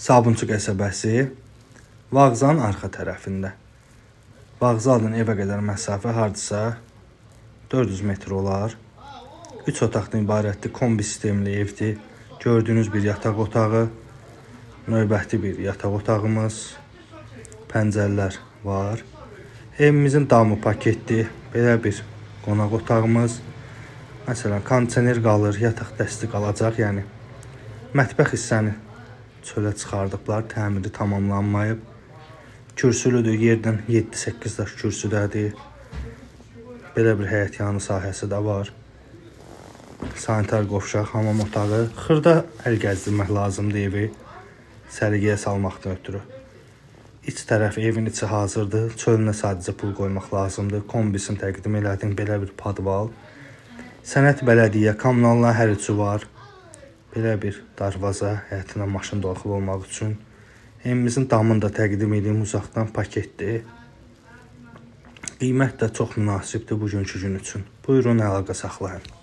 Sabunçu qəsəbəsi, Vağzanın arxa tərəfində. Vağzaldan evə qədər məsafə hardasa 400 metr olar. 3 otaqdan ibarətli kombi sistemli evdir. Gördüyünüz bir yataq otağı, növbəti bir yataq otağımız, pəncərələr var. Evimizin damı paketdir. Belə bir qonaq otağımız. Məsələn, kondisioner qalır, yataq dəsti qalacaq. Yəni mətbəx hissəni çölə çıxardıblar, təmiri tamamlanmayıb. Kürsülüdür, yerdən 7-8 daş kürsüdədir. Belə bir həyətyanı sahəsi də var. Sanitar qovşaq, hamam otağı. Xırda əl gəzdirmək lazımdır evi, səliqəyə salmaqdan ötürü. İç tərəf, evin içi hazırdır. Çölünə sadəcə pul qoymaq lazımdır. Kombisini təqdim elədim, belə bir padval. Sənət bələdiyyə, kommunalların hər üçü var. Belə bir darvaza, həyətinə maşın daxil olmaq üçün. Evimizin damını da təqdim edeyim, uzaqdan paketdir. Qiymət də çox münasibdir bugünkü gün üçün. Buyurun, əlaqə saxlayın.